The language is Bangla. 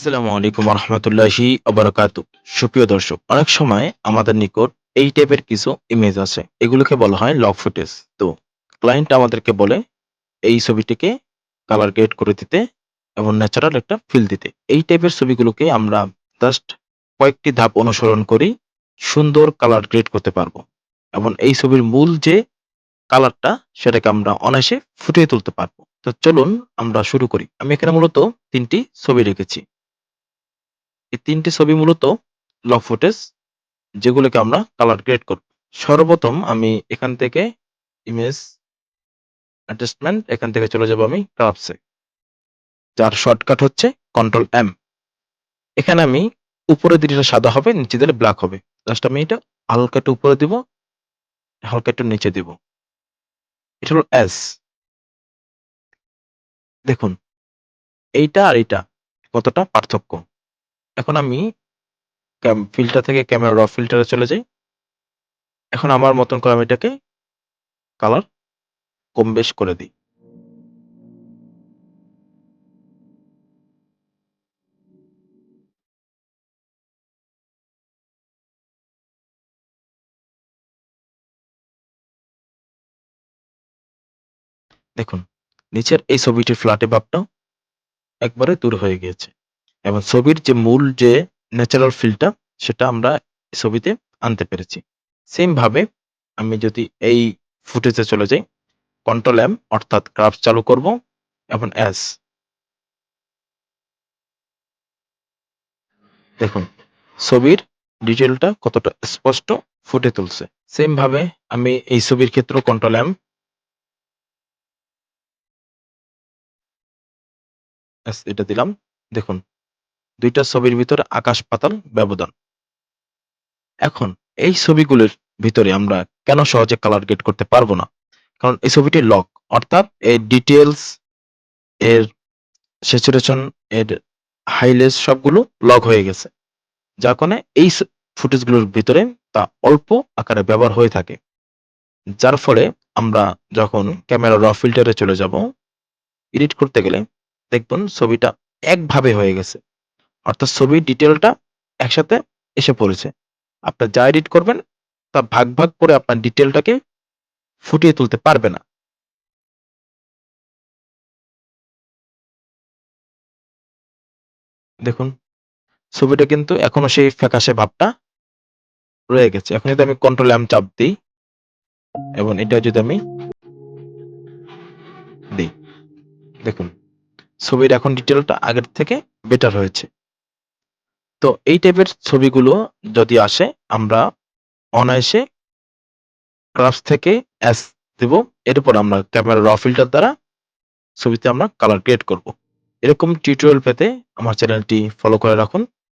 আসসালামু আলাইকুম রহমতুল্লাহি অবরাকাতু। সুপ্রিয় দর্শক, অনেক সময় আমাদের নিকট এই টাইপের কিছু ইমেজ আছে, এগুলোকে বলা হয় লক ফুটেজ। তো ক্লায়েন্ট আমাদেরকে বলে এই ছবিটিকে কালার গ্রেড করে দিতে এবং ন্যাচারাল একটা ফিল দিতে। এই টাইপের ছবিগুলোকে আমরা জাস্ট কয়েকটি ধাপ অনুসরণ করি, সুন্দর কালার গ্রেড করতে পারবো এবং এই ছবির মূল যে কালারটা সেটাকে আমরা অনায়াসে ফুটিয়ে তুলতে পারবো। তো চলুন আমরা শুরু করি। আমি এখানে মূলত তিনটি ছবি রেখেছি। এই ৩ টি ছবি মূলত লক ফুটেজ, যেগুলোকে আমরা কালার গ্রেড করব। সর্বপ্রথম আমি এখান থেকে ইমেজ অ্যাডজাস্টমেন্ট, এখান থেকে চলে যাব আমি ক্রাফটসে, যার শর্টকাট হচ্ছে কন্ট্রোল এম। এখানে আমি উপরে দিলে সাদা হবে, নিচে দিলে ব্ল্যাক হবে। জাস্ট আমি এটা হালকা একটু উপরে দিব, হালকা একটু নিচে দিব। এটা হলো এস। দেখুন এইটা আর এইটা কতটা পার্থক্য। এখন আমি ফিল্টার থেকে ক্যামেরা র ফিল্টারে চলে যাই। এখন আমার মতন করে আমি এটাকে কালার কম বেশ করে দিই। দেখুন নিচের এই ছবিটির ফ্ল্যাটে ভাবটা একবারে দূর হয়ে গিয়েছে এবং ছবির যে মূল যে ন্যাচারাল ফিলটা সেটা আমরা ছবিতে আনতে পেরেছি। সেম ভাবে আমি যদি এই ফুটেজে চলে যাই, কন্ট্রোল এম অর্থাৎ ক্রাফট চালু করব এবং এস। দেখুন ছবির ডিটেলটা কতটা স্পষ্ট ফুটে তুলছে। সেম ভাবে আমি এই ছবির ক্ষেত্রে কন্ট্রোল এম এস এটা দিলাম। দেখুন দুইটা ছবির ভিতরে আকাশ পাতাল ব্যবধান। এখন এই ছবিগুলোর ভিতরে আমরা কেন সহজে কালার গ্রেড করতে পারবো না? কারণ এই ছবিটি লক, অর্থাৎ এর ডিটেলস, এর স্যাচুরেশন, এর হাইলাইটস সবগুলো লক হয়ে গেছে। যার কারণে এই ফুটেজগুলোর ভিতরে তা অল্প আকারে ব্যবহার হয়ে থাকে। যার ফলে আমরা যখন ক্যামেরা র ফিল্টারে চলে যাব, এডিট করতে গেলে দেখবেন ছবিটা একভাবে হয়ে গেছে। অর্থাৎ ছবির ডিটেলটা একসাথে এসে পড়েছে। আপনার যা এডিট করবেন তা ভাগ, ভাগ করে আপনার ডিটেলটাকে ফুটিয়ে তুলতে পারবে না। দেখুন ছবিটা কিন্তু এখনো সেই ফ্যাকাশে ভাবটা রয়ে গেছে। এখন যদি আমি কন্ট্রোল এম চাপ দিই এবং এটা যদি আমি দিই, দেখুন ছবির এখন ডিটেলটা আগের থেকে বেটার হয়েছে। তো এই টাইপের ছবিগুলো যদি আসে, আমরা অনায়াসে ক্রাফটস থেকে এস দিব। এরপর আমরা ক্যামেরা র ফিল্টার দ্বারা ছবিতে আমরা কালার ক্রিয়েট করব। এরকম টিউটোরিয়াল পেতে আমার চ্যানেলটি ফলো করে রাখুন।